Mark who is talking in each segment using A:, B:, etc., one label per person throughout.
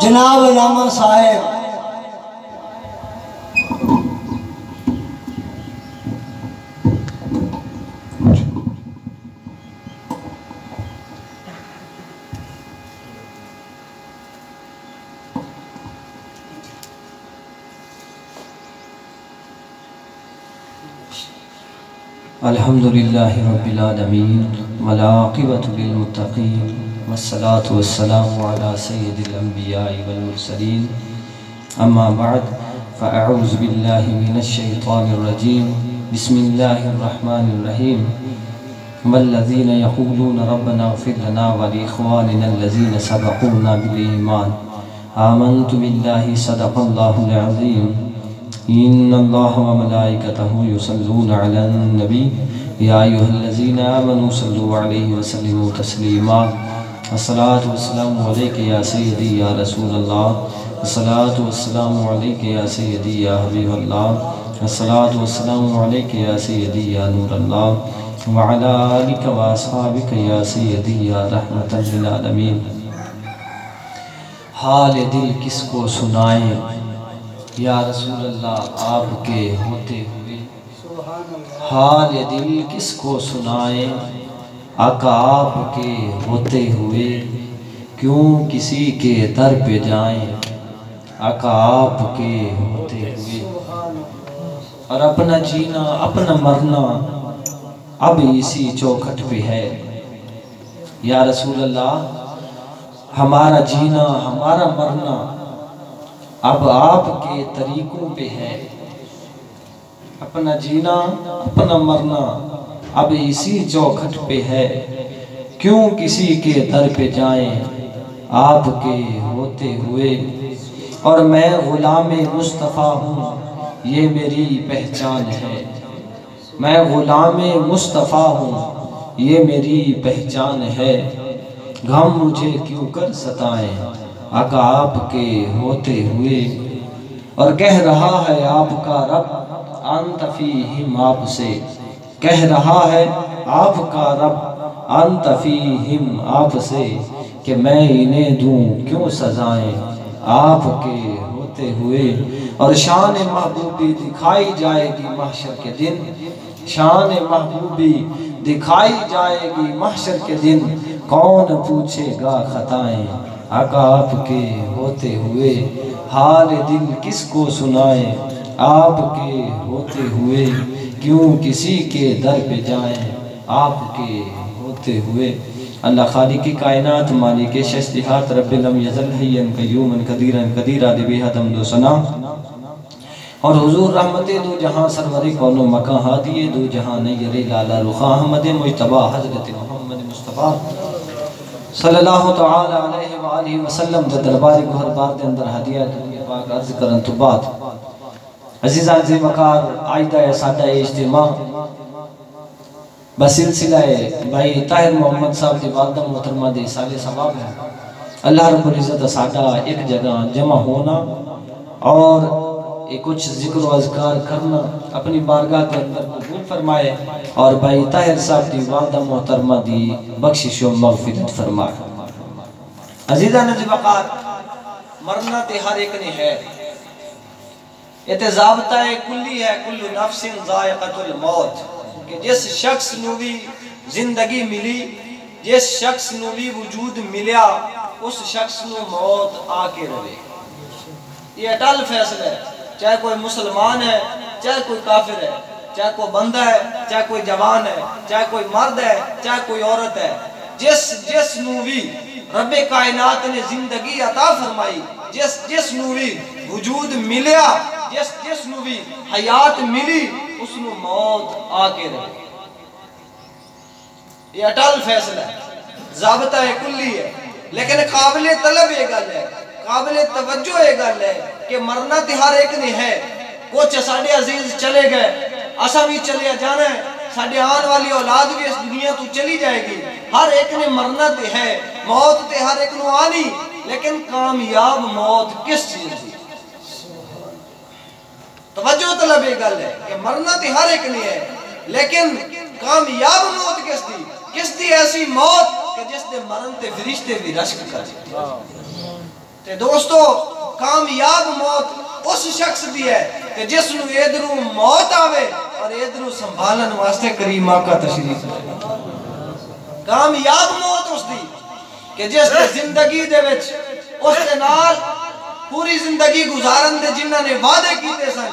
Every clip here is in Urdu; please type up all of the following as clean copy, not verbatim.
A: جناب علامہ صاحب
B: الحمدللہ رب العالمین والعاقبۃ للمتقین والصلاة والسلام علی سید الانبیاء والمرسلین اما بعد فاعوذ باللہ من الشیطان الرجیم بسم اللہ الرحمن الرحیم والذین یقولون ربنا اغفر لنا ولاخواننا الذین سبقونا بالایمان آمنت باللہ صدق اللہ العظیم ان اللہ وملائکتہ یصلون علی النبی یا ایھا الذین آمنوا صلوا علیہ وسلموا تسلیما الصلاۃ والسلام علیک یا سیدی یا رسول اللہ الصلاۃ والسلام علیک یا سیدی یا حبیب اللہ الصلاۃ والسلام علیک یا سیدی یا نور اللہ وعلی آلک واصحابک یا سیدی یا رحمۃ للعالمین۔ حال دل کس کو سنائیں یا رسول اللہ آپ کے ہوتے ہوئے، حال دل کس کو سنائیں آقا آپ کے ہوتے ہوئے، کیوں کسی کے در پہ جائیں آقا آپ کے ہوتے ہوئے، اور اپنا جینا اپنا مرنا اب اسی چوکھٹ پہ ہے یا رسول اللہ، ہمارا جینا ہمارا مرنا اب آپ کے طریقوں پہ ہے، اپنا جینا اپنا مرنا اب اسی چوکھٹ پہ ہے، کیوں کسی کے در پہ جائیں آپ کے ہوتے ہوئے، اور میں غلام مصطفیٰ ہوں یہ میری پہچان ہے، میں غلام مصطفیٰ ہوں یہ میری پہچان ہے، غم مجھے کیوں کر ستائیں آقا آپ کے ہوتے ہوئے، اور کہہ رہا ہے آپ کا رب انت فیہم آپ سے، کہہ رہا ہے آپ کا رب انت فیہم آپ سے، کہ میں انہیں دوں کیوں سزائیں آپ کے ہوتے ہوئے، اور شان محبوبی دکھائی جائے گی محشر کے دن، شان محبوبی دکھائی جائے گی محشر کے دن، کون پوچھے گا خطائیں آقا آپ کے ہوتے ہوئے، حال دل کس کو سنائیں آپ کے ہوتے ہوئے، کیوں کسی کے در پہ جائیں آپ کے ہوتے ہوئے۔ اللہ خالق کائنات مالک ششتہات رب لم یزل حیا قیوما قدیرا قدیرا دی بے حد حمد و ثنا، اور حضور رحمت دو جہاں سرور کون و مکان ہادی دو جہاں نیر لالا رخا احمد مجتبی حضرت محمد مصطفیٰ صلی اللہ تعالی علیہ وآلہ وسلم دے دربار گوھر بار دے اندر ہدیہ دنیا پاک عرض کرن تو بات عزیزان زی وقار آئیدہ سادہ اجتماع بسلسلہ بھائی طاہر محمد صاحب دی والدہ محترمہ دے سال ثواب ہے، اللہ رب العزت سادہ ایک جگہ جمع ہونا اور کچھ ذکر و اذکار کرنا اپنی بارگاہ کے اندر قبول فرمائے، اور بھائی طاہر صاحب دی والدہ محترمہ دی بخشش و مغفرت فرمائے۔ عزیزان عزیز وقار مرنا تے ہر ایک نے ہے، یہ تے ضابطہ کلی ہے، کل نفس ذائقۃ الموت، کہ جس شخص نو بھی زندگی ملی، جس شخص نو بھی وجود ملیا، اس شخص نو موت آ کے رہے، یہ اٹل فیصلہ ہے، چاہے کوئی مسلمان ہے چاہے کوئی کافر ہے، چاہے کوئی بندہ ہے چاہے کوئی جوان ہے، چاہے کوئی مرد ہے چاہے کوئی عورت ہے، جس نو بھی رب کائنات نے زندگی عطا فرمائی، جس نو بھی وجود ملیا، جس نو بھی حیات ملی، اس نو موت آ کے رہے، یہ اٹل فیصلہ ہے، ضابطہ کلی ہے، لیکن قابل طلب یہ گل ہے، قابل توجہ یہ گل ہے کہ مرنا تے ہر ایک نے ہے، کچھ ساڑھے عزیز چلے گئے، اسا بھی چلے جانا ہے، ساڑھے آن والی اولاد بھی اس دنیا تو چلی جائے گی، ہر ایک نے مرنا تے ہے، موت تے ہر ایک نو آنی، لیکن کامیاب موت کس چیز دی؟ توجہ طلب یہ گل ہے کہ مرنا تے ہر ایک نے ہے، لیکن کامیاب موت کس دی ایسی موت کہ جس دے مرن تے فرشتے بھی رشک کر
C: تے دوستو کامیاب موت اس شخص دی ہے کہ جس نو ادھروں موت آوے اور ادھروں سنبھالن واسطے کریم آقا تشریف لائے۔ کامیاب موت اس دی کہ جس نے زندگی دے وچ اس دے نال پوری زندگی گزارن دے جنہاں نے وعدے کیتے سن،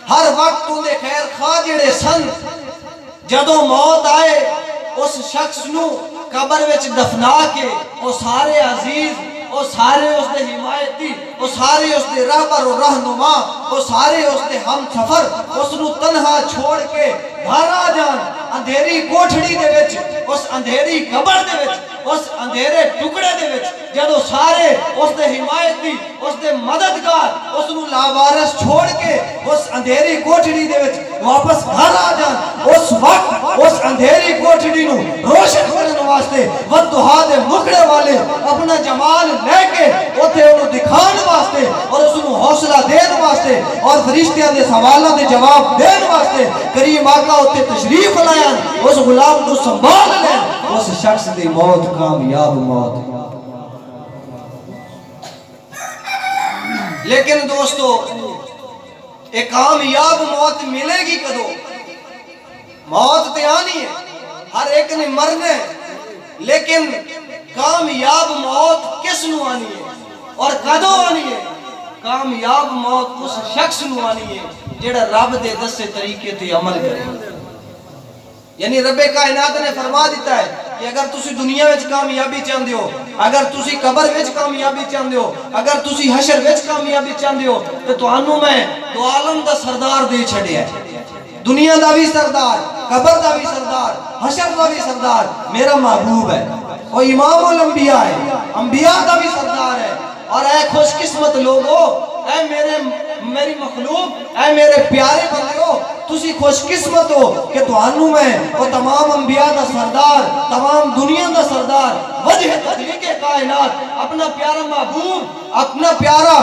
C: ہر وقت ان دے خیر خواہ جڑے سن، جدوں موت آئے اس شخص نو قبر وچ دفنا کے وہ سارے عزیز، وہ سارے اس دے حمایتی، وہ سارے اس دے رہبر و رہنما، وہ سارے اس دے ہم سفر اس نو تنہا چھوڑ کے گھر آ جان، اندھیری کوٹھڑی دے وچ، اس اندھیری قبر دے وچ، اس اندھیرے ٹکڑے دے وچ جدو سارے اس دے حمایتی، اس دے مددگار اس نو لاوارس چھوڑ کے اس اندھیری کوٹھڑی دے وچ واپس گھر آ جان، اس وقت اس اندھیری کوٹھڑی نو روشن کرنے واسطے والضحیٰ دے مکڑے والے اپنا جمال لے کے اوتھے انہوں دکھان واسطے اور اس نو حوصلہ دین واسطے اور فرشتیاں دے سوالوں دے جواب دین واسطے کریم آقا اوتھے تشریف لائیں، اس غلام کو سنبھال لیں، اس شخص دی موت کامیاب موت۔ لیکن دوستو ایک کامیاب موت ملے گی کدو؟ موت تے آنی ہے، ہر ایک نے مرنے، لیکن کامیاب موت کس نو آنی ہے اور کدو آنی ہے؟ کامیاب موت اس شخص نو آنی ہے جڑا رب دے دسے طریقے تے عمل کرے۔ یعنی رب کائنات نے فرما دیتا ہے کہ اگر تسی دنیا وچ کامیابی چاہندے ہو، اگر تسی قبر وچ کامیابی چاہندے ہو، اگر تسی حشر وچ کامیابی چاہندے ہو، تو تانوں میں دو عالم دا سردار دے چھڑیا ہے، دنیا دا بھی سردار، قبر دا بھی سردار، حشر دا بھی سردار میرا محبوب ہے، وہ امام الانبیاء ہے، انبیاء دا بھی سردار ہے۔ اور اے خوش قسمت لوگو، اے میری مخلوق، اے میرے پیارے بندیو، تسی خوش قسمت ہو کہ تانوں میں وہ تمام انبیاء دا سردار، تمام دنیا دا سردار، وجہ تخلیق کائنات، اپنا پیارا محبوب، اپنا پیارا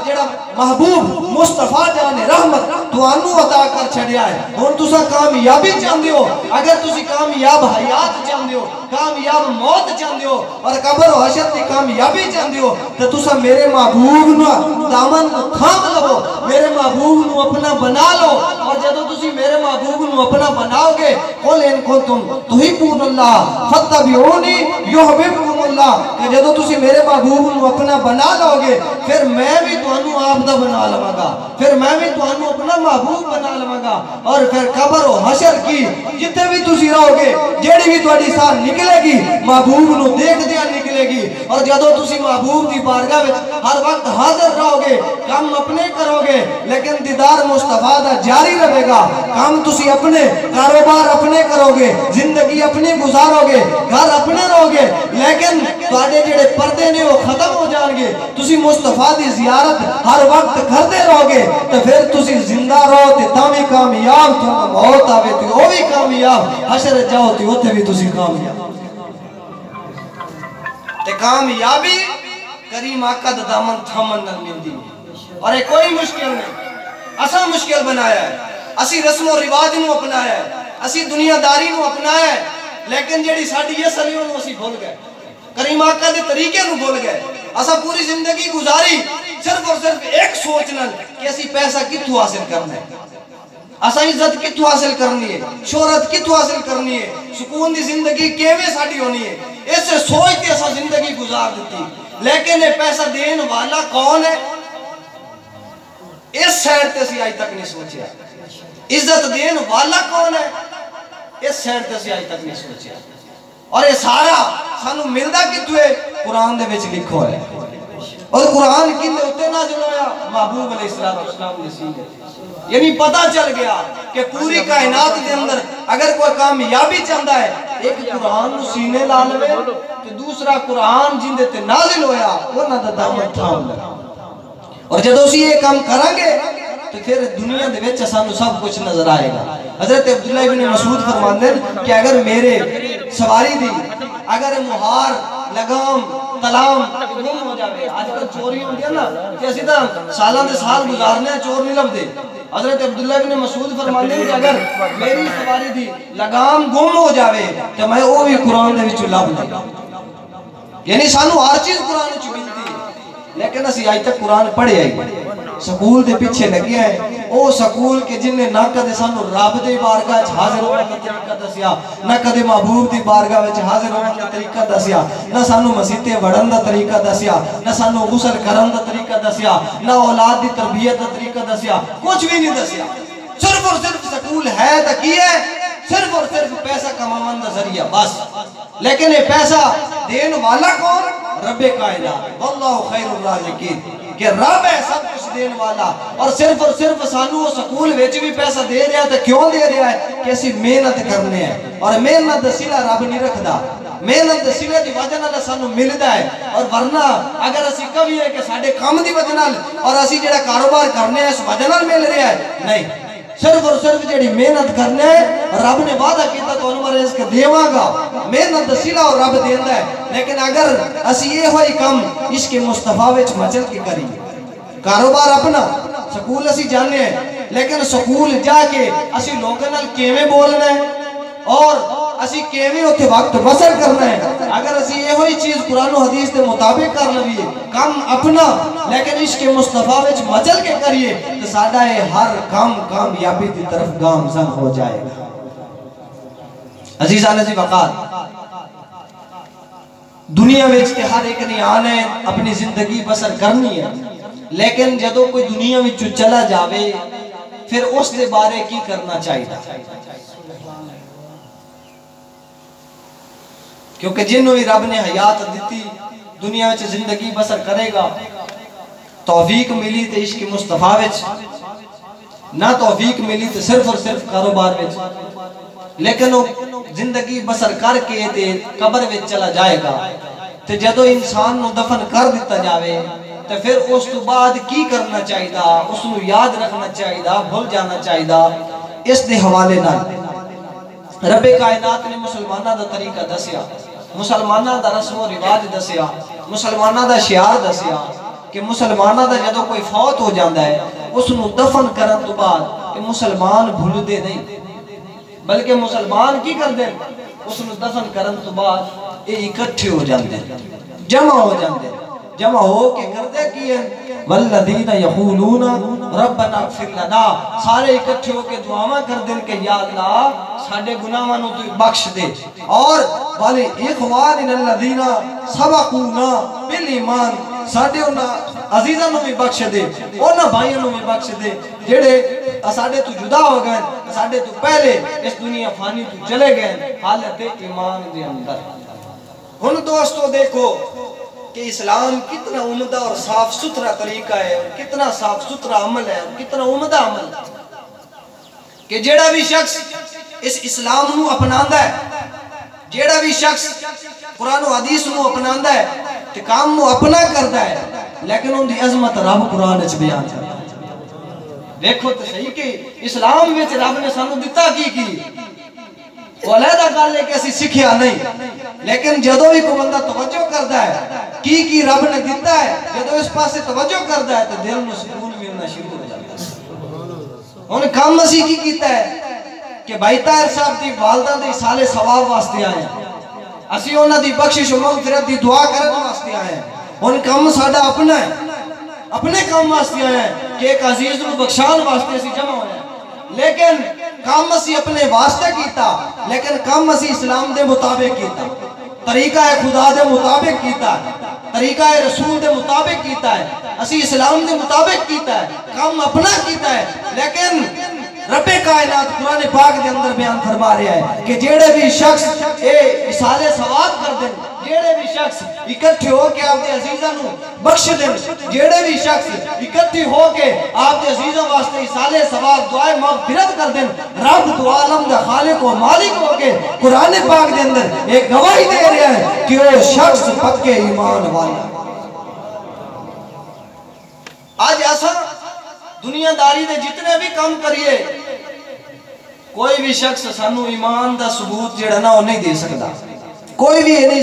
C: جڑا محبوب مصطفیٰ جان رحمت تانوں عطا کر چھڑیا ہے۔ ہن تساں کامیابی چاہندے ہو، اگر تسی کامیاب حیات چاہندے ہو، کامیاب موت چاہندے ہو اور قبر و حشر کی کامیابی چاہندے ہو، تو تساں میرے محبوب نو دامن تھام لو، میرے محبوب نو اپنا بنا لو، اور جدو تسی میرے محبوب نو اپنا بناؤ گے، قل ان کنتم تحبون اللہ فاتبعونی یحببکم اللہ، کہ جدو تسی میرے محبوب نو اپنا بنا لو گے، پھر میں بھی تانوں آپ دا بنا لواں گا، پھر میں بھی تانوں اپنا محبوب بنا لواں گا، اور پھر قبر و حشر کی جتے بھی تسی رہو گے، جیڑی بھی تواڈی ساہ نکلے گی محبوب نو دیکھ دیا نکلے گی، اور جدو تسی محبوب دی بارگاہ وچ ہر وقت حاضر رہو گے، کام اپنے کرو گے لیکن دیدار مصطفیٰ دا جاری رہے گا، کام تسی اپنے، کاروبار اپنے کرو گے، زندگی اپنی گزارو گے، گھر اپنے رہو گے، لیکن تواڈے جڑے پردے نے وہ ختم ہو جان گے، تسی مصطفیٰ دی زیارت ہر وقت کرتے رہو گے، تو پھر تسی زندہ رہو تے تاں بھی کامیاب، تو موت آوے تے وہ بھی کامیاب، حشر جاؤ تے اوتھے بھی تسی کامیاب۔ تے کامیابی کریم آقا دا دامن تھامن نال ملدی ہے، اور ایک کوئی مشکل نہیں، اسا مشکل بنایا ہے، اسی رسم و رواج نو اپنایا ہے، اسی دنیا داری نو اپنایا ہے، لیکن جیڑی ساڈی اصل ہے انہوں اسی بھول گئے، کریم آقا دے طریقے نو بھول گئے، اسا پوری زندگی گزاری صرف اور صرف ایک سوچ نال کہ اسی پیسہ کتھوں حاصل کرنا ہے، اسا عزت کتھوں حاصل کرنی ہے، شہرت کتھوں حاصل کرنی ہے، سکون دی زندگی کیویں ساڈی ہونی ہے، اس سے سوچ کے اسا زندگی گزار دیتی، لیکن یہ پیسہ دین والا کون ہے؟ اس سائڈ تے اسی آج تک نہیں سوچیا، عزت دین والا کون ہے؟ اس سائڈ تے اسی آج تک نہیں سوچیا، اور یہ سارا سانو ملدا کتھوں ہے؟ قرآن دے وچ لکھو ہے، اور قرآن کنے اتے نازل ہویا؟ محبوب علیہ السلام نے سینے، یعنی پتہ چل گیا کہ پوری کائنات دے اندر اگر کوئی کامیابی چاہتا ہے، ایک قرآن نو سینے لا لے تے دوسرا قرآن جن دے تے نازل ہویا انہاں دا دامن تھام لے، اور جدوں اسی یہ کام کریں گے تو پھر دنیا دے وچ سانو سب کچھ نظر آئے گا۔ حضرت عبداللہ ابن مسعود فرماندے کہ اگر میرے سواری دی اگر مہار لگام کلام گم ہو جاوے، آج کل چوری ہوندی ہے نا کہ اسی طرح سالاں دے سال گزارنے چور نہیں لبدے، حضرت عبداللہ ابن مسعود فرماندے کہ اگر میری سواری دی لگام گم ہو جاوے تو میں وہ بھی قرآن دے وچوں لب لوں، یعنی سانو ہر چیز قرآن وچ ملدی ہے، لیکن اسی آج تک قرآن پڑھے آئی سکول دے پیچھے لگے ہیں او سکول کے جن نے نہ کدے سانو رب دی بارگاہ وچ حاضر ہون دا طریقہ دسیا نہ کدے محبوب دی بارگاہ وچ حاضر ہون دا طریقہ دسیا نہ سانو مسجد وڑن دا طریقہ دسیا نہ سانو غسل کرن دا طریقہ دسیا نہ اولاد دی تربیت دا طریقہ دسیا کچھ بھی نہیں دسیا صرف اور صرف سکول ہے تا کی ہے صرف اور صرف پیسہ کماون دا ذریعہ بس لیکن یہ پیسہ دین والا کون رب کائنات واللہ خیر الرازقین کہ رب ہے سب کچھ دین والا اور صرف سانو وہ سکول ویچ بھی پیسہ دے رہا ہے تو کیوں دے رہا ہے کہ اسی محنت کرنے ہیں اور محنت دا صلہ رب نہیں رکھدا محنت دا صلہ دی وجہ نال سانو ملدا ہے اور ورنہ اگر اسی کبھی ہے کہ ساڈے کام دی وجہ نال اور اسی جڑا کاروبار کرنے ہیں اس وجہ نال مل رہا ہے نہیں صرف اور صرف جڑی محنت کرنے ہے رب نے وعدہ کیتا تو انہوں رزق دیواں گا محنت دا صلہ اور رب دیندا ہے لیکن اگر اسی یہ ہوئی کم عشق مصطفیٰ وچ مچل کے کری کاروبار اپنا سکول اسی جانے ہیں لیکن سکول جا کے اسی لوگوں نال کیویں بولنا ہے اور اسی کیویں اوتھے وقت بسر کرنا ہے اگر اسی یہ ہوئی چیز قرآن و حدیث دے مطابق کر لویے کام اپنا لیکن عشق مصطفیٰ وچ مچل کے کریے تو ساڈا یہ ہر کام کامیابی دی طرف گامزن ہو جائے گا عزیزان جی وقار دنیا وچ تے ہر ایک نے آنا ہے اپنی زندگی بسر کرنی ہے لیکن جدو کوئی دنیا وچ چلا جاوے پھر اس دے بارے کی کرنا چاہیے کیونکہ جنہوں ہی رب نے حیات دیتی دنیا وچ زندگی بسر کرے گا توفیق ملی تے عشق مصطفیٰ وچ نہ توفیق ملی تے صرف اور صرف کاروبار وچ لیکن وہ زندگی بسر کر کے تے قبر وچ چلا جائے گا تے جدو انسان نو دفن کر دیتا جاوے تے پھر اس تو بعد کی کرنا چاہیے اس نو یاد رکھنا چاہیے بھول جانا چاہیے اس دے حوالے نال رب کائنات نے مسلمانہ دا طریقہ دسیا مسلمانہ دا رسم و رواج دسیا مسلمانہ دا شعار دسیا کہ مسلمانہ دا جدو کوئی فوت ہو جاندہ ہے اس نو دفن کرن تو بعد کہ مسلمان بھول دے نہیں بلکہ مسلمان کی کر دے اس نو دفن کرن تو بعد یہ اکٹھے ہو جاندے جمع ہو جاندے جمع ہو کے کر دے کیے والذین یقولون ربنا اغفر لنا سارے اکٹھے ہو کے دعاواں کر دیں کہ یا اللہ ساڈے گناہاں نو تو بخش دے اور والے اخواننا الذین سبقونا بالایمان ساڈے انہاں عزیزاں نو بھی بخش دے انہاں بھائیاں نو بھی بخش دے جڑے ساڈے تو جدا ہو گئے ساڈے تو پہلے اس دنیا فانی تو چلے گئے حالت ایمان دے اندر ہن دوستو دیکھو کہ اسلام کتنا عمدہ اور صاف ستھرا طریقہ ہے اور کتنا صاف ستھرا عمل ہے اور کتنا عمدہ عمل ہے کہ جیڑا بھی شخص اس اسلام نو اپناندہ ہے جیڑا بھی شخص قرآن و حدیث نو اپناندہ ہے کہ کام نو اپنا کردہ ہے لیکن ان دی عظمت رب قرآن اچھ بیان کرتا ہے دیکھو تو صحیح کہ اسلام میں رب نے سانو دیتا کی وہ علیحدہ کر لے کہ اسی سکھیا نہیں لیکن جدو ہی کو بندہ توجہ کرتا ہے کی رب نے دیتا ہے جدو اس پاس سے توجہ کرتا ہے تو دل میں سکون ملنا شروع ہو جاتا ہے انہیں کام مسیح کی کیتا ہے کہ بھائی طاہر صاحب دی والدہ دی سال ثواب واسطے آئے ہیں اسی انہاں دی بخشش و مغفرت دی دعا کرنے واسطے آئے ہیں ان کام ساڈا اپنا ہے اپنے کام واسطے آئے ہیں کہ ایک عزیز نو بخشان واسطے اسی جمع ہوئے ہیں لیکن کام اسی اپنے واسطے کیتا لیکن کام اسی اسلام دے مطابق کیتا طریقہ خدا دے مطابق کیتا ہے طریقہ رسول دے مطابق کیتا ہے اسی اسلام دے مطابق کیتا ہے کام اپنا کیتا ہے لیکن رب کائنات قرآن پاک دے اندر بیان فرما رہا ہے کہ جیڑے بھی شخص اصال ثواب کر دیں جیڑے بھی شخص اکٹھے ہو کے آپ دے عزیزہ نو بخش دیں جیڑے بھی شخص اکٹھے ہو کے آپ دے عزیزہ واسطے اصال ثواب دعائے مغفرت کر دیں رب دو عالم دا خالق و مالک ہو کے قرآن پاک دے اندر ایک گواہی دے رہا ہے کہ وہ شخص پکے ایمان والا آج ایسا دنیا داری دے جتنے بھی کام کریے کوئی بھی شخص سانو ایمان دا ثبوت جڑا نا وہ نہیں دے سکتا کوئی بھی نہیں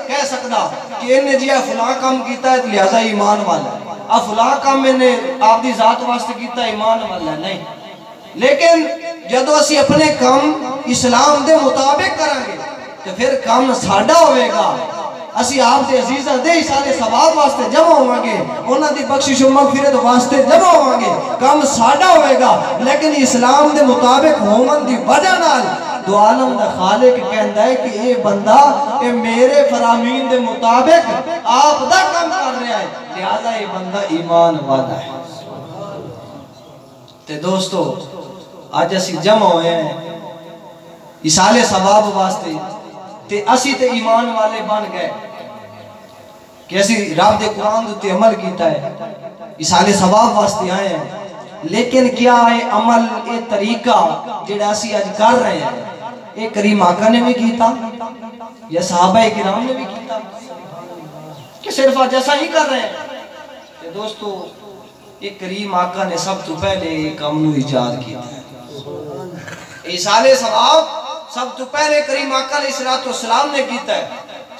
C: کہہ سکتا کہ انہیں جی فلاں کام کیتا ہے لہذا ایمان والا ہے اب فلاں کام میں نے آپ دی ذات واسطے کیتا ہے ایمان والا ہے نہیں لیکن جدو اسی اپنے کام اسلام دے مطابق کریں گے تو پھر کام ساڈا ہوئے گا اسی آپ دے عزیزاں دے اشارے ثواب واسطے جمع ہوں گے، انہاں دی بخشش و مغفرت واسطے جمع ہوں گے، کام ساڈا ہوئے گا، لیکن اسلام دے مطابق ہومن دی وجہ نال دو عالم دا خالق کہندا ہے کہ اے بندہ اے میرے فرامین دے مطابق آپ دا کام کر رہا ہے، لہذا یہ بندہ ایمان والا ہے۔ تے دوستو آج اسی جمع ہوئے ہیں اسالے ثواب واسطے، تے اسی تے ایمان والے بن گئے کہ اسی رب دے قرآن دے عمل کیتا ہے، اسالے ثواب واسطے آئے ہیں، لیکن کیا ہے عمل اے طریقہ جڑا اسی آج کر رہے ہیں اے کریم آقا نے بھی کیتا یا صحابہ کرام نے بھی کیتا کہ صرف آج ایسا ہی کر رہے ہیں؟ کہ دوستو ایک کریم آقا نے سب تو پہلے ایک امن ایجاد کیا ہے، اسالے ثواب سب تو پہلے کریم آقا علیہ السلام نے کیتا ہے،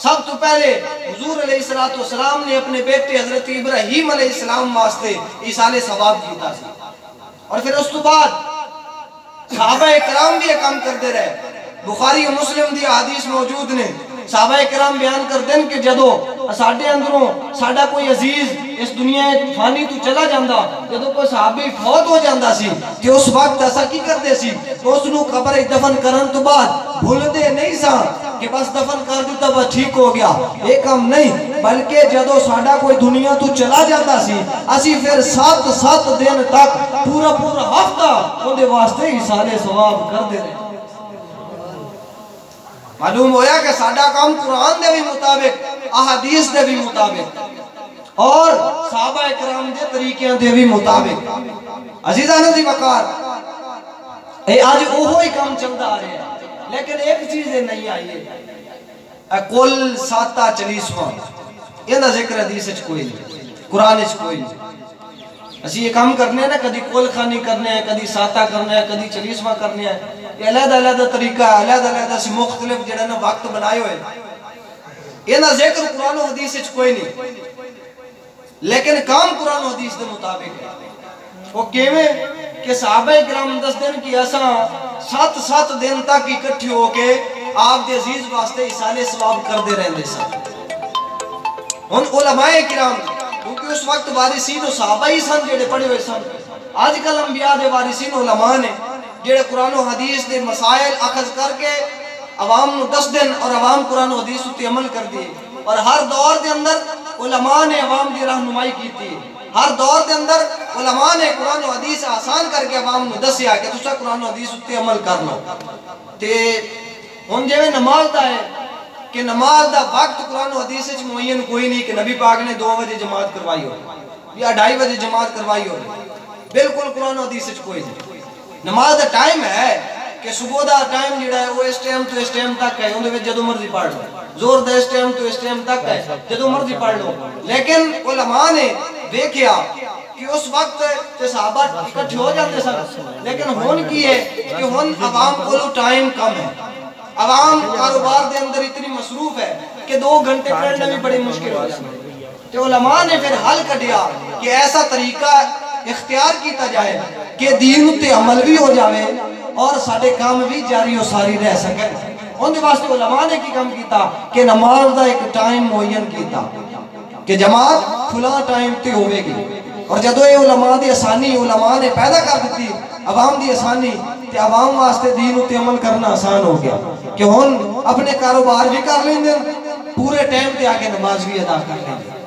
C: سب تو پہلے حضور علیہ السلام نے اپنے بیٹے حضرت ابراہیم علیہ السلام واسطے اسالے ثواب کیتا سی، اور پھر اس تو بعد صحابہ کرام بھی یہ کام کرتے رہے۔ بخاری و مسلم دی حدیث موجود نے، صحابہ کرام بیان کرتے ہیں کہ جدو ساڑھے اندروں ساڑھا کوئی عزیز اس دنیا فانی تو چلا جاندہ، جدو کوئی صحابی فوت ہو جاندہ سی کہ اس وقت ایسا کی کرتے سی تو اس نو قبر دفن کرن تو بعد بھول دے نہیں سا کہ بس دفن کر دیتا بس ٹھیک ہو گیا، ایک کام نہیں، بلکہ جدو ساڑھا کوئی دنیا تو چلا جاندہ سی اسی پھر 7 دن تک پورا ہفتہ ان دے واسطے اسالے ثواب کر دے رہے۔ معلوم ہویا کہ ساڑھا کام قرآن دے بھی مطابق، احادیث دے بھی مطابق اور صحابہ کرام دے طریقیاں دے بھی مطابق۔ عزیزانہ دی وقار اے آج اوہو ہی کام چلتا آ رہے ہیں، لیکن ایک چیز نہیں آئی ہے کل ساتہ چلیسواں یہ نہ ذکر حدیث اچھ کوئی نہیں، قرآن اچھ کوئی نہیں۔ اسی یہ کام کرنے ہیں نا، کدی کل خانی کرنے ہیں، کدی ساتہ کرنے ہیں، کدی چلیسواں کرنے ہیں، یہ علیحدہ طریقہ ہے، علیحدہ سی مختلف جڑے نا وقت بنائے ہوئے، یہ نہ ذکر قرآن و حدیث اچھ کوئی نہیں، لیکن کام قرآن و حدیث دے مطابق ہے۔ وہ کیویں کہ صحابہ کرام 10 دن کی ایسا 7 دن تک اکٹھی ہو کے آپ دے عزیز واسطے اسالے ثواب کر دے رہے سن۔ ان علماء کرام کیونکہ اس وقت وارثین و صحابہ ہی سن جڑے پڑھے ہوئے سن، آج کل انبیاء دے وارثین علماء نے جڑے قرآن و حدیث دے مسائل اخذ کر کے عوام نو 10 دن اور عوام قرآن و حدیث اتے عمل کر دیے، اور ہر دور دے اندر علماء نے عوام دی رہنمائی کی تھی، ہر دور دے اندر علماء نے قرآن و حدیث آسان کر کے عوام نو دسیا کہ تسا قرآن و حدیث اتے عمل کرنا۔ تے ہن جے نماز دا ہے کہ نماز دا وقت قرآن و حدیث وچ معین کوئی نہیں کہ نبی پاک نے 2 بجے جماعت کروائی ہو یا 2:30 بجے جماعت کروائی ہو، بالکل قرآن و حدیث وچ کوئی نہیں۔ نماز دا ٹائم ہے کہ صبح دا ٹائم جڑا ہے وہ اس ٹائم تو اس ٹائم تک ہے، اندے وچ جدوں مرضی پڑھ لو، زور دا اس ٹائم تو اس ٹائم تک ہے، جدوں مرضی پڑھ لو، لیکن علماء نے دیکھیا کہ اس وقت تے صحابہ اکٹھے ہو جاتے سن، لیکن ہون کی ہے کہ ہون عوام کو ٹائم کم ہے، عوام کاروبار دے اندر اتنی مصروف ہے کہ 2 گھنٹے پڑھنا بھی بڑی مشکل ہو جاتا ہے۔ تو علماء نے پھر حل کٹیا کہ ایسا طریقہ اختیار کیتا جائے کہ دین تے عمل بھی ہو جاوے اور ساڑھے کام بھی جاری و ساری رہ سکے۔ ان دے واسطے علماء نے کی کام کیتا کہ نماز دا ایک ٹائم معین کیتا کہ جماعت فلاں ٹائم تے ہوئے گی، اور جدو یہ علماء دی آسانی علماء نے پیدا کر دیتی عوام دی آسانی، تے عوام واسطے دین تے عمل کرنا آسان ہو گیا کہ ہن اپنے کاروبار بھی کر لیں دیں، پورے ٹائم تے آگے نماز بھی ادا کر لیں دیں۔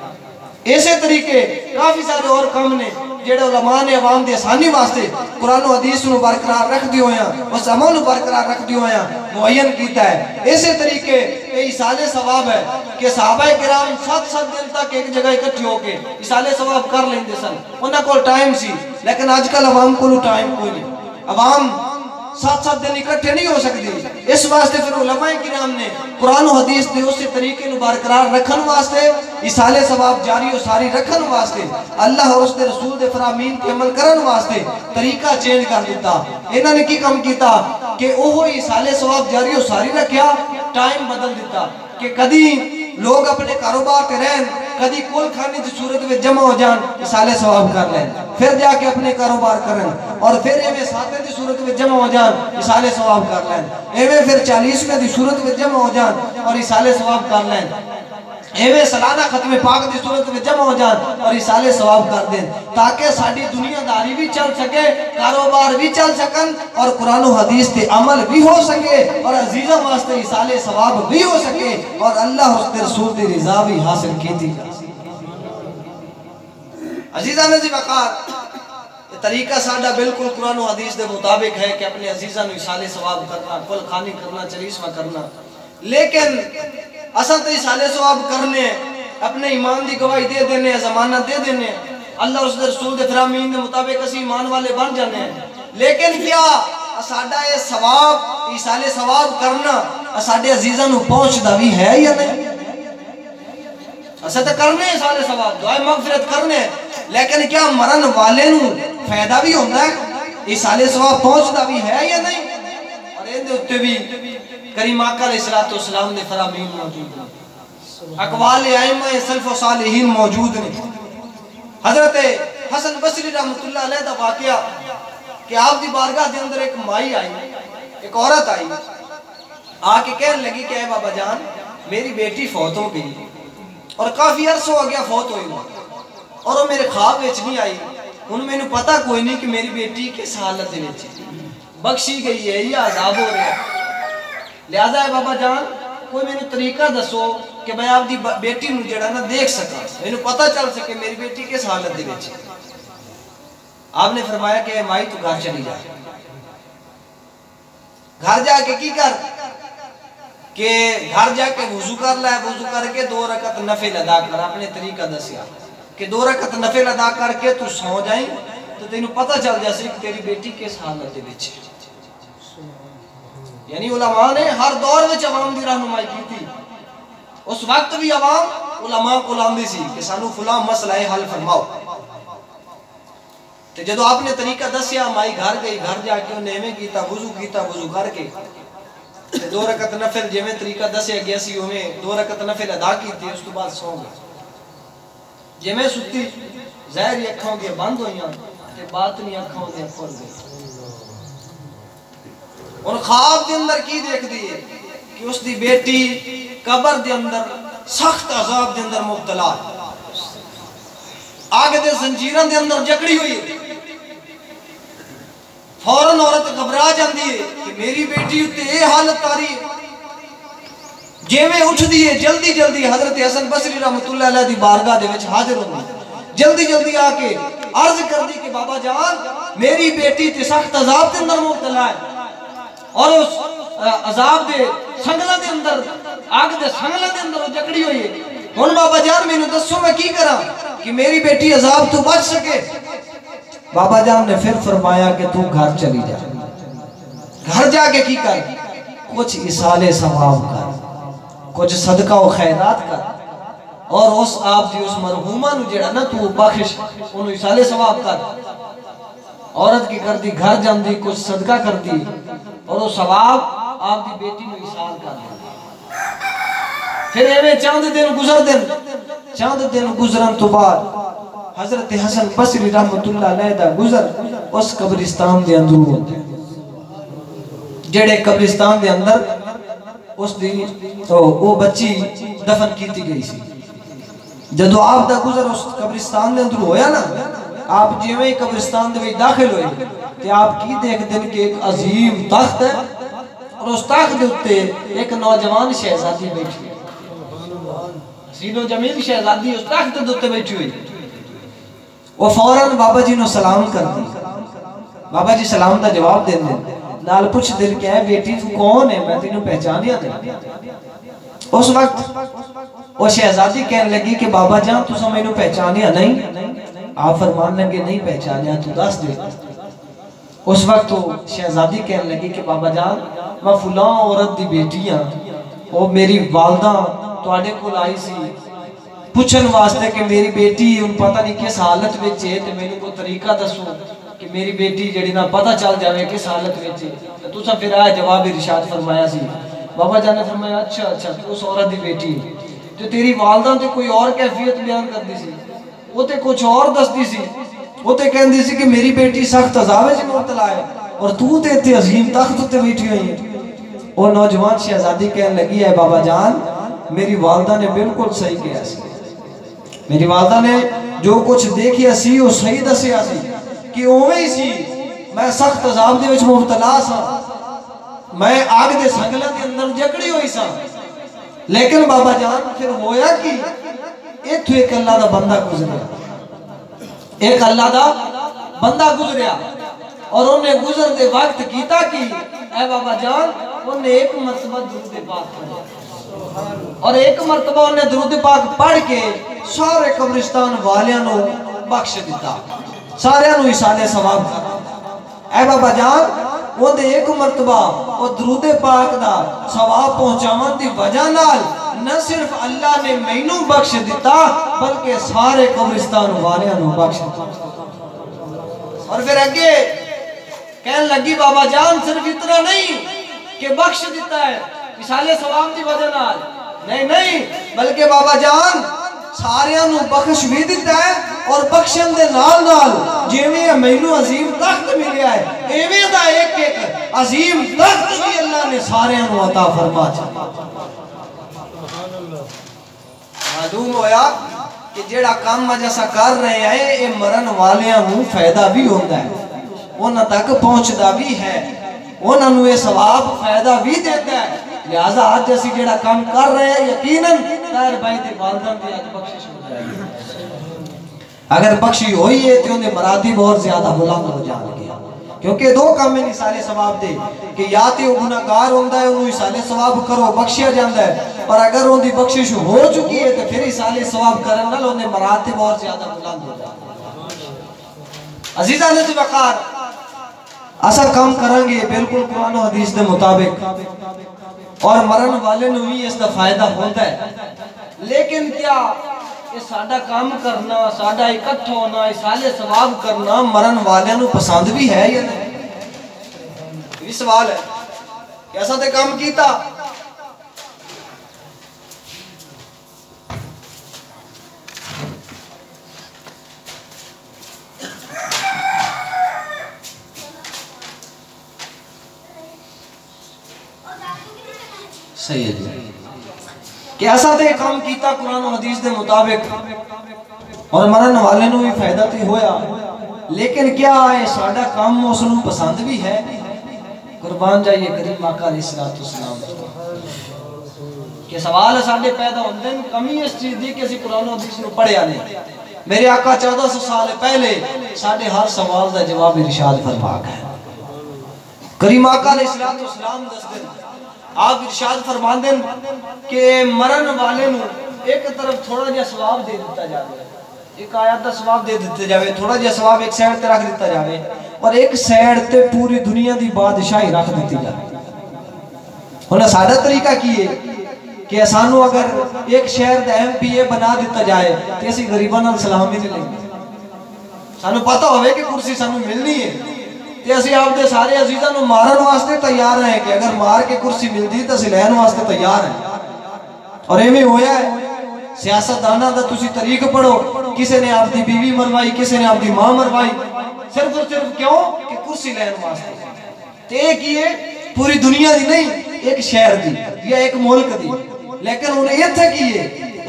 C: ایسے طریقے کافی سارے اور کام نے جڑے علماء نے عوام دی آسانی واسطے قرآن و حدیث نو برقرار رکھ دیو ہیں، اس عمل نو برقرار رکھ دیو ہیں، معین کیتا ہے۔ ایسے طریقے اسالے ثواب ہے کہ صحابہ کرام 7 دن تک ایک جگہ اکٹھے ہو کے اسالے ثواب کر لیندے سن، انہاں کو ٹائم سی، لیکن آج کل عوام کو ٹائم کوئی نہیں، عوام 7 دن اکٹھے نہیں ہو سکتی۔ اس واسطے پھر علماء کرام نے قرآن و حدیث دے اسی طریقے نو برقرار رکھن واسطے اسالے ثواب جاری و ساری رکھن واسطے اللہ اور اس دے رسول دے فرامین کے عمل کرن واسطے طریقہ چینج کر دیتا۔ انہاں نے کی کام کیتا کہ اوہو اسالے ثواب جاری و ساری رکھیا، ٹائم بدل دیتا کہ کدی لوگ اپنے کاروبار تے رہن، کدی کل کھانے دی صورت میں جمع ہو جان اسالے ثواب کر لیں، پھر جا کے اپنے کاروبار کریں، اور پھر ایویں ساتے دی صورت میں جمع ہو جان اسالے ثواب کر لیں، ایویں پھر 40 دی صورت میں جمع ہو جان اور اسالے ثواب کر لیں۔ ایویں سالانہ ختم پاک دی صورت میں جمع ہو جان اور رسالے ثواب کر دیں تاکہ ساری دنیا داری بھی چل سکے، کاروبار بھی چل سکن اور قرآن و حدیث تے عمل بھی ہو سکے اور عزیزہ واسطے رسالے ثواب بھی ہو سکے اور اللہ اس کے رسول دی رضا بھی حاصل کی تھی۔ عزیزہ نزی وقار یہ طریقہ ساڈا بالکل قرآن و حدیث دے مطابق ہے کہ اپنے عزیزہ نو رسالے ثواب کرنا، کل خانی کرنا، چلیسمہ کرنا، لیکن اصل تو رسالے ثواب کرنے اپنے ایمان دی گواہی دے دینے، ضمانت دے دینے، اللہ اس دے رسول دے فرامین دے مطابق اسی ایمان والے بن جانے ہیں، لیکن کیا ساڈا یہ ثواب رسالے ثواب کرنا ساڈے عزیزاں نو پہنچدا بھی ہے یا نہیں؟ اساں تے کرنے رسالے ثواب دعائے مغفرت کرنے، لیکن کیا مرن والے نو فائدہ بھی ہوندا ہے؟ رسالے ثواب پہنچدا بھی ہے یا نہیں؟ اور ان دے اوتے بھی کریم آقا علیہ السلام نے فرامین موجود ہیں، اقوال ائمہ سلف و صالحین موجود ہیں۔ حضرت حسن بصری رحمۃ اللہ علیہ دا واقعہ کہ آپ دی بارگاہ دے اندر ایک مائی آئی، ایک عورت آئی، آ کے کہنے لگی کہ اے بابا جان میری بیٹی فوت ہو گئی اور کافی عرصہ ہو گیا فوت ہوئی اور وہ میرے خواب وچ نہیں آئی، انہوں میں پتا کوئی نہیں کہ میری بیٹی کس حالت دے وچ بخشی گئی ہے یا عذاب ہو رہا ہے، لہذا ہے بابا جان کوئی میں نے طریقہ دسو کہ میں آپ دی بیٹی نو جڑا نا دیکھ سکا، میں نے پتا چل سکے میری بیٹی کس حالت دے وچ۔ آپ نے فرمایا کہ مائی تو گھر چلی جا، گھر جا کے کی کر کہ گھر جا کے وضو کر لائے، وضو کر کے 2 رکعت نفل ادا کر، اپنے طریقہ دسیا کہ 2 رکعت نفل ادا کر کے تو سو جائیں تو تینوں پتا چل جائے کہ تیری بیٹی کس حالت دے وچ ہے۔ یعنی علماء نے ہر دور میں عوام دی رہنمائی کی تھی، اس وقت بھی عوام علماء کو لاندی سی کہ سانو فلاں مسئلہ حل فرماؤ، تو جدو آپ نے طریقہ دسیا مائی گھر گئی، گھر جا کے انہیں میں کیتا، وضو کر کے 2 رکعت نفل جے میں طریقہ دسیا گیا سی ہمیں 2 رکعت نفل ادا کی تھی، اس تو بعد سو گئے، جے میں ستی ظاہری اکھاں گے بند ہوئیاں تے باطنی اکھاں دے کھل گئے، اور خواب دے اندر کی دیکھ دیئے کہ اس دی بیٹی قبر دے اندر سخت عذاب دے اندر مبتلا آگے دے زنجیران دے اندر جکڑی ہوئی، فوراً عورت گھبرا جاندی ہے کہ میری بیٹی اتے اے حالت تاری ہے، جے میں اٹھ دیئے جلدی جلدی حضرت حسن بصری رحمۃ اللہ علیہ دی بارگاہ دے وچ حاضر ہوئی، جلدی جلدی آ کے عرض کر دی کہ بابا جان میری بیٹی تے سخت عذاب دے اندر مبتلا ہے اور اس عذاب دے سنگلہ دے اندر آگ دے سنگلہ دے اندر جکڑی ہوئی ہے، ہن بابا جان میں نے دسو میں کی کرا کہ میری بیٹی عذاب تو بچ سکے۔ بابا جان نے پھر فرمایا کہ تو گھر چلی جا، گھر جا کے کی کر کچھ اصالے ثواب کر، کچھ صدقہ و خیرات کر، اور اس آپ دی اس مرحومہ نو جڑا نا تو بخش انہوں اصالے ثواب کر۔ عورت کی کر دی گھر جان دی کچھ صدقہ کر دی اور وہ ثواب آپ دی بیٹی میں اصال کر دی۔ پھر ایویں چاند دن گزرن تو بعد حضرت حسن بصری رحمۃ اللہ علیہ دا گزر اس قبرستان دے اندر ہوتے جڑے قبرستان دے اندر اس دی وہ بچی دفن کیتی گئی سی، جدو آپ دا گزر اس قبرستان دے اندر ہویا نا، آپ جیویں قبرستان دے وچ داخل ہوئے تے آپ کی دیکھ دن کہ ایک عظیم تخت ہے اور اس تخت دے اتے ایک نوجوان شہزادی بیٹھی، حسین و جمیل شہزادی اس تخت دے اتے بیٹھی ہوئی، وہ فوراً بابا جی نو سلام کر دی، بابا جی سلام دا جواب دے دیں، نال پوچھ دل کہ ہے بیٹی تو کون ہے، میں تینوں پہچانیا دیں۔ اس وقت وہ شہزادی کہنے لگی کہ بابا جان تو سمیں نو پہچانیا نہیں، آپ فرمان لگے نہیں پہچانیا تو دس دے۔ اس وقت وہ شہزادی کہنے لگی کہ بابا جان میں فلاں عورت دی بیٹی ہاں، وہ میری والدہ تواڈے کول آئی سی پوچھن واسطے کہ میری بیٹی ان پتہ نہیں کس حالت وچ ہے تے مینوں کوئی طریقہ دسو کہ میری بیٹی جڑی نا پتہ چل جاوے کس حالت وچ ہے، تے تساں پھر آئے جواب ارشاد فرمایا سی۔ بابا جان نے فرمایا اچھا تو اس عورت دی بیٹی جو تیری والدہ تے کوئی اور کیفیت بیان کر دی سی، وہ تے کچھ اور دس دی سی، وہ تے کہن دی سی کہ میری بیٹی سخت عذاب وچ مبتلا ہے اور تو تے تے عظیم تخت تے بیٹھی ہوئی ہے۔ وہ نوجوان شہزادی کہنے لگی ہے بابا جان میری والدہ نے بالکل صحیح کیا سی، میری والدہ نے جو کچھ دیکھیا سی وہ صحیح دسیا سی کہ اوویں ہی سی۔ میں سخت عذاب دے وچ مبتلا سا، میں آگ دے سنگلاں دے اندر جکڑی ہوئی سا، لیکن بابا جان پھر ہویا کہ ایتھو ایک اللہ دا بندہ گزریا، ایک اللہ دا بندہ گزریا، اور انہیں گزر دے وقت کیتا کہ اے بابا جان انہیں ایک مرتبہ درود پاک پڑھا، اور ایک مرتبہ انہیں درود پاک پڑھ کے سارے قبرستان والیاں نو بخش دیتا، سارے نو ایصال ثواب کرا۔ اے بابا جان انہیں ایک مرتبہ وہ درود پاک دا ثواب پہنچاون دی وجہ نال نہ صرف اللہ نے مینوں بخش دیتا بلکہ سارے قبرستان والیاں نو بخش دیتا۔ اور پھر اگے کہنے لگی بابا جان صرف اتنا نہیں کہ بخش دیتا ہے مثال ثواب دی وجہ نال، نہیں بلکہ بابا جان ساریاں نو بخش بھی دیتا ہے، اور بخشن دے نال جیویں مینوں عظیم تخت ملیا ہے ایویں دا ایک ایک عظیم تخت بھی اللہ نے ساریاں نو عطا فرما چھڈیا۔ معلوم ہویا کہ جیڑا کام اج اساں کر رہے ہیں اے مرن والیاں نو فائدہ بھی ہوندا ہے، انہاں تک پہنچدا بھی ہے، انہاں نو یہ ثواب فائدہ بھی دیتا ہے، لہذا آج اسی جیڑا کام کر رہے ہیں یقیناً طاہر بھائی دے والدین دی اج بخشش ہو جائے گی۔ اگر بخشی ہوئی ہے تو انہیں مراتب اور زیادہ بلند ہو جان گے، کیونکہ دو کام میں ایصال ثواب دے کہ یا تے وہ گناہگار ہوندا ہے انہوں ایصال ثواب کرو بخشیا جاندا ہے، اور اگر ان دی بخشش ہو چکی ہے تو پھر ایصال ثواب کرن نال انہیں مراتب اور زیادہ بلند ہو جان گے۔ عزیزان تے وقار اسا کام کریں گے بالکل قرآن و حدیث دے مطابق، اور مرن والے نو ہی اس دا فائدہ ہوتا ہے، لیکن کیا یہ ساڈا کام کرنا، ساڈا اکٹھا ہونا، ایصال ثواب کرنا مرن والے نو پسند بھی ہے یا نہیں؟ یہ سوال ہے کہ ایسا تے کام کیتا صحیح ہے جی کہ ایسا تے کام کیتا قرآن و حدیث دے مطابق اور مرن والے نو بھی فائدہ تے ہویا، لیکن کیا ہے ساڈا کام اس نو پسند بھی ہے؟ قربان جائیے کریم آقا علیہ السلام کہ سوال ساڈے پیدا ہوندے ہیں، کمی اس چیز دی کہ اسی قرآن و حدیث نو پڑھیا نہیں۔ میرے آقا 1400 سال پہلے ساڈے ہر سوال دا جواب ارشاد فرما گئے۔ کریم آقا علیہ السلام دس دن آپ ارشاد فرمان دیں کہ مرن والے نو ایک طرف تھوڑا جا ثواب دے دیتا جاوے، ایک آیات دا ثواب دے دیتا جاوے، تھوڑا جا ثواب ایک سائیڈ تے رکھ دیتا جاوے، اور ایک سائیڈ تے پوری دنیا دی بادشاہی رکھ دیتی جاوے۔ انہاں سادہ طریقہ کیے کہ سانو اگر ایک شہر دا MP بنا دیتا جائے تو اسی غریباں نال سلامی نہیں لیں گے، سانو پتہ ہوئے کہ کرسی سانو ملنی ہے، تے اسی آپ دے سارے عزیزاں نو مارن واسطے تیار ہیں کہ اگر مار کے کرسی ملتی تو اسی لین واسطے تیار ہیں۔ اور ایویں ہویا ہے سیاست دانا دا تسی طریق پڑھو، کسی نے آپ دی بیوی مروائی، کسی نے آپ دی ماں مروائی، صرف اور صرف کیوں کہ کرسی لین واسطے۔ تے ایک یہ پوری دنیا دی نہیں، ایک شہر دی یا ایک ملک دی، لیکن انہیں یہ تھا کہ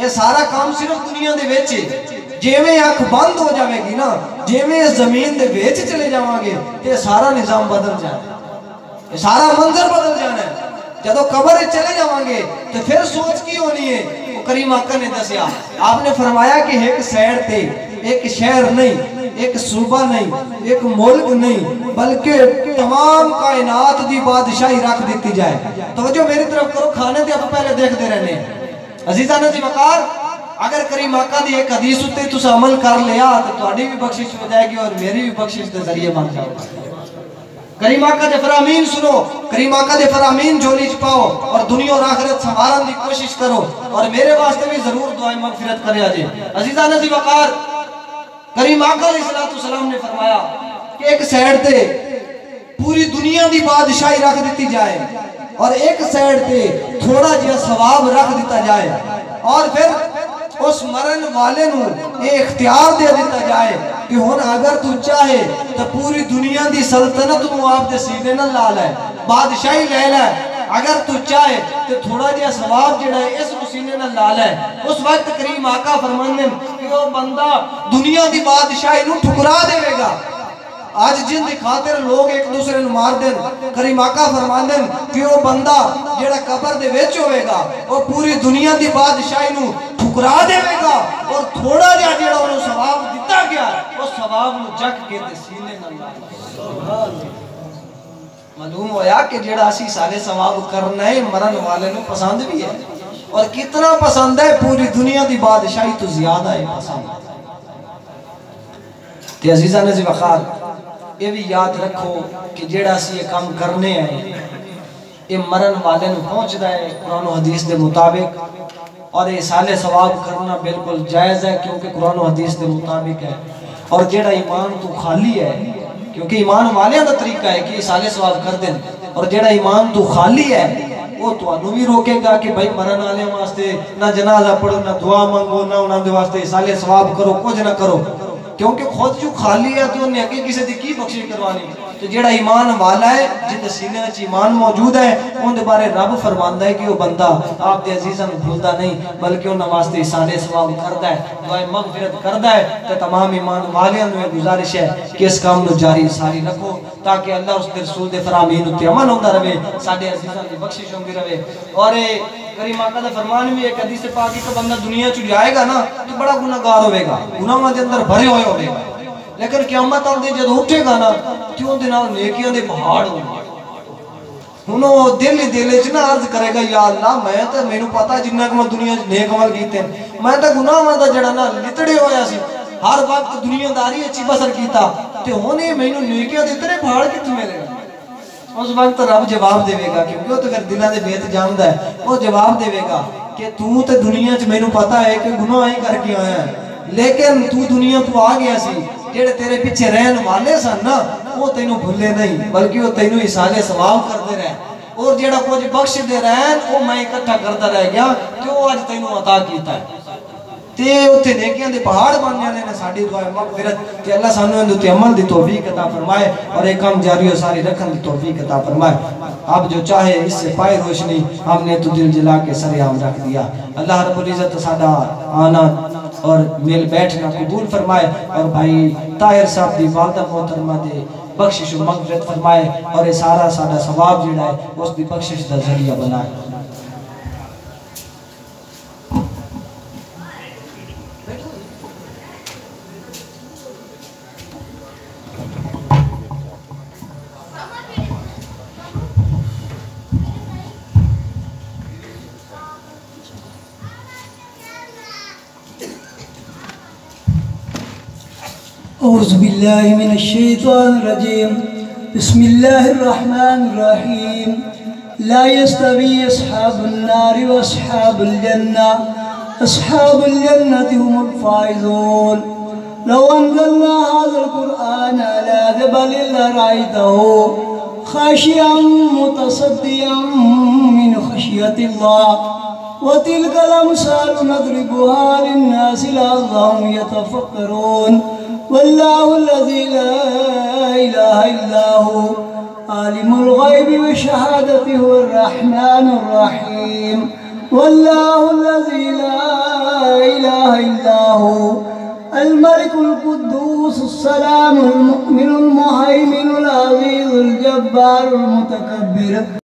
C: یہ سارا کام صرف دنیا دے ویچے، جیویں آنکھ بند ہو جاوے گی نا، جیویں زمین دے ویچ چلے جاواں گے تے سارا نظام بدل جانا ہے، یہ سارا منظر بدل جانا ہے۔ جدو قبر چلے جاواں گے تو پھر سوچ کی ہونی ہے؟ وہ کریم آقا نے دسیا، آپ نے فرمایا کہ ایک سائیڈ تے ایک شہر نہیں، ایک صوبہ نہیں، ایک ملک نہیں، بلکہ تمام کائنات دی بادشاہی رکھ دیتی جائے۔ توجہ میری طرف کرو، کھانے دے آپ پہلے دیکھتے رہنے ہیں۔ عزیزان دی وقار اگر کریم آقا دی ایک حدیث ہوتے تو عمل کر لیا تو تہاڈی بھی بخشش ہو جائے گی اور میری بھی بخشش دے ذریعے بن جاؤ گا۔ کریم آقا دے فرامین سنو، کریم آقا دے فرامین جھولی چ پاؤ اور دنیا اور آخرت سنوارن دی کوشش کرو، اور میرے واسطے بھی ضرور دعائیں مغفرت کرے آجے۔ عزیزان دی وقار کریم آقا علیہ السلام نے فرمایا کہ ایک سائیڈ تے پوری دنیا دی بادشاہی رکھ دیتی جائے اور ایک سائیڈ تے تھوڑا جہا ثواب رکھ دیتا جائے، اور پھر اس مرن والے نو یہ اختیار دے دیتا جائے کہ ہن اگر تو چاہے تو پوری دنیا دی سلطنت نو آپ دے سینے نہ لا لے، بادشاہی لے لے، اگر تو چاہے تو تھوڑا جہا ثواب جڑا ہے اس سینے نال لا لے. اس وقت کریم آقا فرماندے کہ وہ بندہ دنیا دی بادشاہی نو ٹھکرا دے گا. آج جن دی خاطر لوگ ایک دوسرے نو مار دین، کریم آقا فرماندے کہ وہ بندہ جڑا قبر دے وچ ہوئے گا وہ پوری دنیا دی بادشاہی نو ٹھکرا دے گا اور تھوڑا جہا جڑا انہوں ثواب دیتا گیا وہ ثواب نو جک کے تے سینے نال لا. معلوم ہویا کہ جڑا اسی سارے ثواب کرنا ہے مرن والے نو پسند بھی ہے، اور کتنا پسند ہے پوری دنیا دی بادشاہی تو زیادہ ہے پسند. تے عزیزان عزیز وقار یہ بھی یاد رکھو کہ جڑا اسی یہ کام کرنے ہیں یہ مرن والے نو پہنچدا ہے قرآن و حدیث دے مطابق، اور یہ سالے ثواب کرنا بالکل جائز ہے کیونکہ قرآن و حدیث دے مطابق ہے. اور جڑا ایمان تو خالی ہے، کیونکہ ایمان والے دا طریقہ ہے کہ یہ سالے ثواب کر دیں، اور جڑا ایمان تو خالی ہے وہ تو انہوں بھی روکے گا کہ بھائی مرن والے واسطے نہ جنازہ پڑھو نہ دعا مانگو نہ انہوں دے واسطے سالے ثواب کرو کچھ نہ کرو، کیونکہ خود جو خالی ہے تو انہیں اگے کسی دی کی بخشش کروانی. تو جڑا ایمان والا ہے جن سینے وچ ایمان موجود ہے ان دے بارے رب فرماندا ہے کہ وہ بندہ آپ دے عزیزاں نوں بھولدا نہیں بلکہ انہاں واسطے سالے ثواب کردا ہے، دعائے مغفرت کردا ہے. تے تمام ایمان والیاں نوں گزارش ہے کہ اس کام نوں جاری ساری رکھو تاکہ اللہ اس دے رسول دے فرامین تے عمل ہوندا رہے، ساڈے عزیزاں دی بخشش ہوندی رہے. اور کریم آقا دا فرمان بھی ایک حدیث پاک کہ بندہ دنیا چ جائے گا نا تو بڑا گناہگار ہوے گا، گناہاں دے اندر بھرے ہوئے ہوے گا، لیکن قیامت آندے جد اٹھے گا نا تو اون دے نال نیکیاں دے پہاڑ ہون گے. ہن او دل وچ نہ عرض کرے گا یا اللہ میں تے مینوں پتہ جنہ کہ میں دنیا وچ نیک عمل کیتے میں تے گناہاں دا جڑا نا لتڑے ہویا سی، ہر وقت دنیا داری اچھی بسر کیتا تے ہن مینوں نیکیاں دے اتنے پہاڑ کتھوں ملے گا. اس وقت رب جواب دے گا کیونکہ وہ تو پھر دلاں دے بیت جاندا ہے. وہ جواب دے گا کہ تو تے دنیا وچ مینوں پتہ ہے کہ گناہ ہی کر کے آیا ہے، لیکن تو دنیا تو آ گیا سی، جڑے تیرے پیچھے رہن والے سن نا وہ تینوں بھولے نہیں بلکہ وہ تینوں احسان ثواب کرتے رہے، اور جڑا کچھ بخش دے رہن وہ میں اکٹھا کرتا رہ گیا کہ وہ اج تینوں عطا کیتا ہے. تے اوتھے نیکیاں دے پہاڑ بن جانے نے. ساڈی دعا مغفرت تے اللہ سانوں اندر تے عمل دی توفیق عطا فرمائے اور ایک کام جاری و ساری رکھن دی توفیق عطا فرمائے. اب جو چاہے اس سے پائے روشنی ہم نے تو دل جلا کے سر عام رکھ دیا. اللہ رب العزت ساڈا آنا اور مل بیٹھنا قبول فرمائے اور بھائی طاہر صاحب دی والدہ محترمہ دے بخشش و مغفرت فرمائے اور یہ سارا ساڈا ثواب جڑا ہے اس دی بخشش دا ذریعہ بنائے.
A: اعوذ باللہ من الشیطان الرجیم بسم اللہ الرحمن الرحیم لا يستوی اصحاب النار واصحاب الجنہ اصحاب الجنة هم الفائزون لو انزلنا هذا القرآن على جبل لرأيته خاشعا متصدعا من خشية الله وتلك الأمثال نضربها للناس لعلهم يتفكرون والله الذي لا إله إلا هو عالم الغيب والشهادة هو الرحمن الرحيم والله الذي لا إله إلا هو الملك القدوس السلام المؤمن المهيمن العزيز الجبار المتكبر